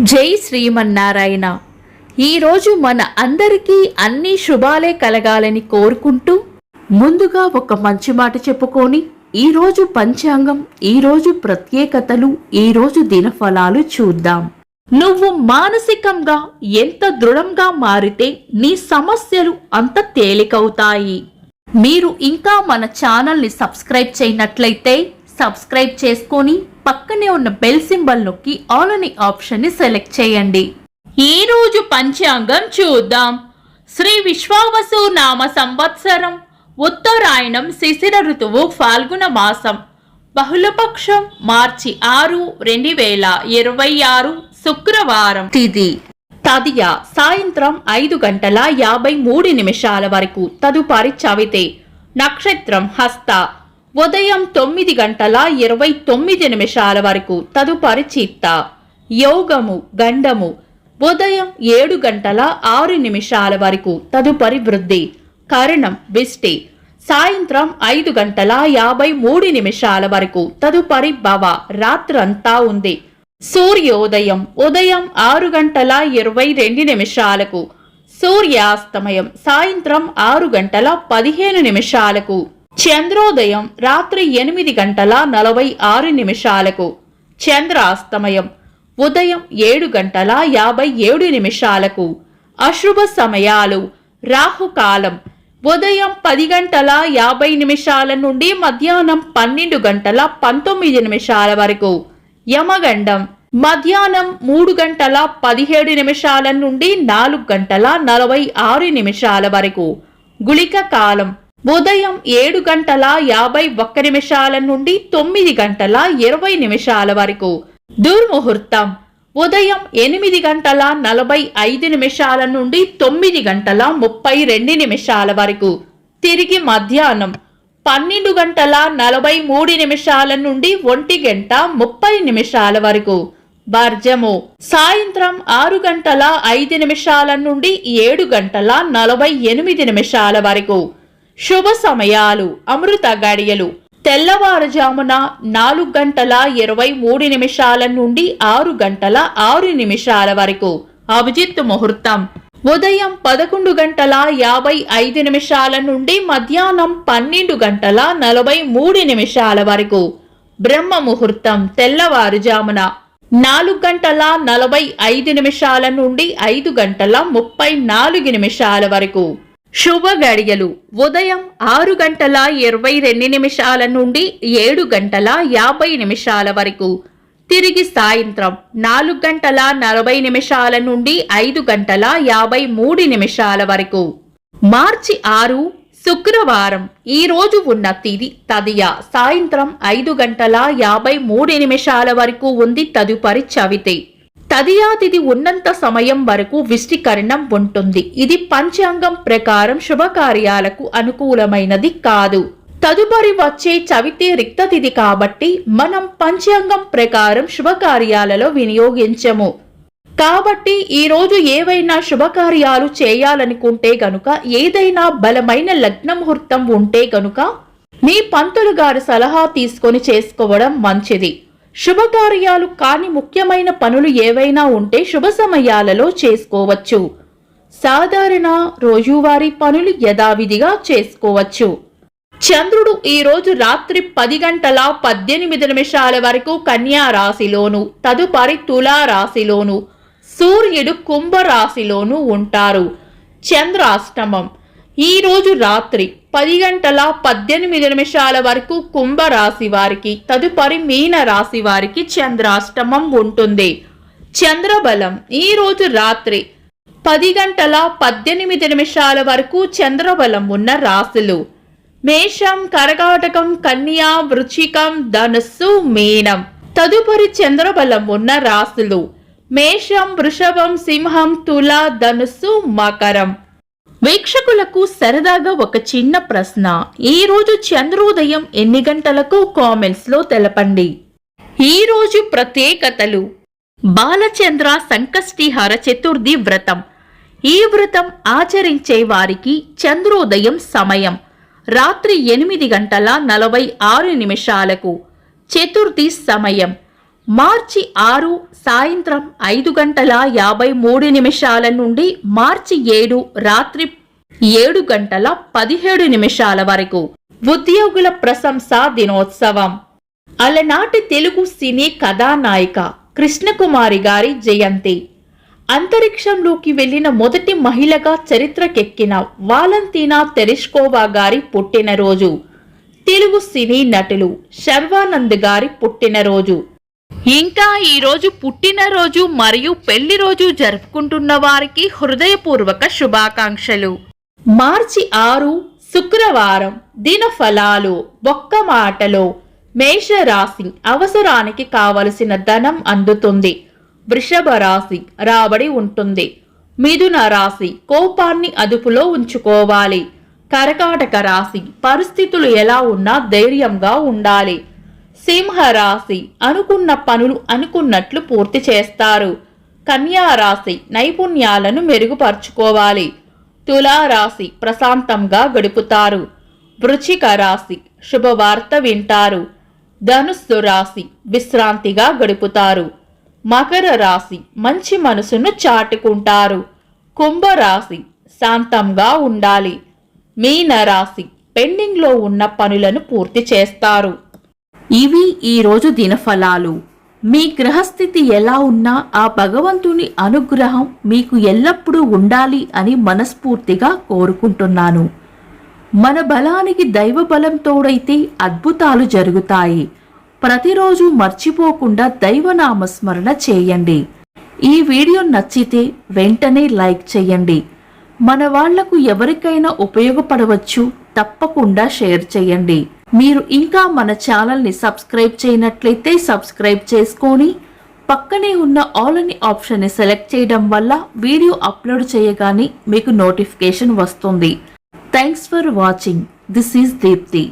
జై శ్రీమన్నారాయణ. ఈరోజు మన అందరికీ అన్ని శుభాలే కలగాలని కోరుకుంటూ ముందుగా ఒక మంచి మాట చెప్పుకొని ఈరోజు పంచాంగం, ఈరోజు ప్రత్యేకతలు, ఈరోజు దినఫలాలు చూద్దాం. నువ్వు మానసికంగా ఎంత దృఢంగా మారితే నీ సమస్యలు అంత తేలికవుతాయి. మీరు ఇంకా మన ఛానల్ని సబ్స్క్రైబ్ చేయనట్లయితే సబ్స్క్రైబ్ చేసుకొని పక్కనే ఉన్న బెల్ సింబల్ నొక్కి ఆల్ అనే ఆప్షన్ ని సెలెక్ట్ చేయండి. ఈ రోజు పంచాంగం చూద్దాం. శ్రీ విశ్వావసు నామ సంవత్సరం, ఉత్తరాయణం, శిశిర ఋతువు, ఫాల్గుణ మాసం, బహుళపక్షం, మార్చి 6, 2026, శుక్రవారం. తిథి తదియ సాయంత్రం 5:53 వరకు, తదుపరి చవితే. నక్షత్రం హస్త ఉదయం 9:29 వరకు, తదుపరి చిత్త. యోగము గండము ఉదయం 7:06 వరకు, తదుపరి వృద్ధి. కరణం విష్టి సాయంత్రం 5:53 వరకు, తదుపరి భవ రాత్రంతా ఉంది. సూర్యోదయం ఉదయం 6:22 సూర్యాస్తమయం సాయంత్రం 6:15. చంద్రోదయం రాత్రి 8:46. చంద్రాస్తమయం ఉదయం 7:57. అశుభ సమయాలు. రాహుకాలం ఉదయం 10:50 నుండి మధ్యాహ్నం 12:19 వరకు. యమగండం మధ్యాహ్నం 3:17 నుండి 4:46 వరకు. గుళిక కాలం ఉదయం 7:51 నుండి 9:20 వరకు. దుర్ముహూర్తం ఉదయం 8:45 నుండి 9:32 వరకు. తిరిగి మధ్యాహ్నం 12:43 నుండి 1:30 వరకు. వర్జము సాయంత్రం 6:05 నుండి 7:48 వరకు. శుభ సమయాలు. అమృత గడియలు తెల్లవారుజామున 4:23 నుండి 6:06 వరకు. అభిజిత్ ముహూర్తం ఉదయం 11:55 నుండి మధ్యాహ్నం 12:43 వరకు. బ్రహ్మ ముహూర్తం తెల్లవారుజామున 4:45 నుండి 5:34 వరకు. శుభ గడియలు ఉదయం 6:22 నుండి 7:50 వరకు. తిరిగి సాయంత్రం 4:40 నుండి 5:53 వరకు. మార్చి 6 శుక్రవారం. ఈ రోజు ఉన్న తిథి తదియ సాయంత్రం 5:53 వరకు ఉంది, తదుపరి చవితే. తదియా తిథి ఉన్నంత సమయం వరకు విష్టికరణం ఉంటుంది. ఇది పంచాంగం ప్రకారం శుభకార్యాలకు అనుకూలమైనది కాదు. తదుపరి వచ్చే చవితే రిక్త తిథి కాబట్టి మనం పంచాంగం ప్రకారం శుభకార్యాలలో వినియోగించము. కాబట్టి ఈ రోజు ఏవైనా శుభకార్యాలు చేయాలనుకుంటే గనుక, ఏదైనా బలమైన లగ్న ముహూర్తం ఉంటే గనుక మీ పంతులు గారి సలహా తీసుకొని చేసుకోవడం మంచిది. శుభకార్యాలు కాని ముఖ్యమైన పనులు ఏవైనా ఉంటే శుభ సమయాలలో చేసుకోవచ్చు. సాధారణ రోజువారీ పనులు యథావిధిగా చేసుకోవచ్చు. చంద్రుడు ఈ రోజు రాత్రి 10:18 వరకు కన్యా రాశిలోను, తదుపరి తులా రాశిలోను, సూర్యుడు కుంభ రాశిలోను ఉంటారు. చంద్రాష్టమం ఈ రోజు రాత్రి 10:18 వరకు కుంభరాశి వారికి, తదుపరి మీన రాశి వారికి చంద్రాష్టమం ఉంటుంది. చంద్రబలం ఈ రోజు రాత్రి 10:18 వరకు చంద్రబలం ఉన్న రాశులు మేషం, కర్కాటకం, కన్యా, వృశ్చికం, ధనుస్సు, మీనం. తదుపరి చంద్రబలం ఉన్న రాశులు మేషం, వృషభం, సింహం, తుల, ధనుస్సు, మకరం. వీక్షకులకు సరదాగా ఒక చిన్న ప్రశ్న. ఈ రోజు చంద్రోదయం ఎన్ని గంటలకు కామెంట్స్ లో తెలపండి. ఈ రోజు ప్రత్యేకతలు. బాలచంద్ర సంకష్టిహర చతుర్థి వ్రతం. ఈ వ్రతం ఆచరించే వారికి చంద్రోదయం సమయం రాత్రి 8:46. చతుర్థి సమయం మార్చి 6 సాయంత్రం 5:53 నుండి మార్చి 7 రాత్రి 7:17 వరకు ఉద్యోగుల ప్రశంసా దినోత్సవం. అలనాటి తెలుగు సినీ కథానాయిక కృష్ణకుమారి గారి జయంతి. అంతరిక్షంలోకి వెళ్లిన మొదటి మహిళగా చరిత్రకెక్కిన వాలంటీనా తెరెష్కోవా గారి పుట్టినరోజు. తెలుగు సినీ నటులు శర్వానంద్ గారి పుట్టినరోజు. ఇంకా ఈరోజు పుట్టినరోజు మరియు పెళ్లి రోజు జరుపుకుంటున్న వారికి హృదయపూర్వక శుభాకాంక్షలు. మార్చి 6 శుక్రవారం. దినఫలాలు. ఒక్క మాటలో మేషరాశి అవసరానికి కావలసిన ధనం అందుతుంది. వృషభ రాశి రాబడి ఉంటుంది. మిథున రాశి కోపాన్ని అదుపులో ఉంచుకోవాలి. కర్కాటక రాశి పరిస్థితులు ఎలా ఉన్నా ధైర్యంగా ఉండాలి. సింహ రాశి అనుకున్న పనులు అనుకున్నట్లు పూర్తి చేస్తారు. కన్యా రాశి నైపుణ్యాలను మెరుగుపరుచుకోవాలి. తులారాశి ప్రశాంతంగా గడుపుతారు. వృశ్చిక రాశి శుభవార్త వింటారు. ధనుస్సు రాశి విశ్రాంతిగా గడుపుతారు. మకర రాశి మంచి మనసును చాటుకుంటారు. కుంభరాశి శాంతంగా ఉండాలి. మీన రాశి పెండింగ్లో ఉన్న పనులను పూర్తి చేస్తారు. ఇవి ఈరోజు దినఫలాలు. మీ గ్రహస్థితి ఎలా ఉన్నా ఆ భగవంతుని అనుగ్రహం మీకు ఎల్లప్పుడూ ఉండాలి అని మనస్ఫూర్తిగా కోరుకుంటున్నాను. మన బలానికి దైవ బలం తోడైతే అద్భుతాలు జరుగుతాయి. ప్రతిరోజు మర్చిపోకుండా దైవనామస్మరణ చేయండి. ఈ వీడియో నచ్చితే వెంటనే లైక్ చేయండి. మన వాళ్లకు ఎవరికైనా ఉపయోగపడవచ్చు. తప్పకుండా షేర్ చేయండి. మీరు ఇంకా మన ఛానల్ని సబ్స్క్రైబ్ చేయనట్లయితే సబ్స్క్రైబ్ చేసుకొని పక్కనే ఉన్న ఆల్ అని ఆప్షన్ని సెలెక్ట్ చేయడం వల్ల వీడియో అప్లోడ్ చేయగానే మీకు నోటిఫికేషన్ వస్తుంది. Thanks for watching. This is Deepti.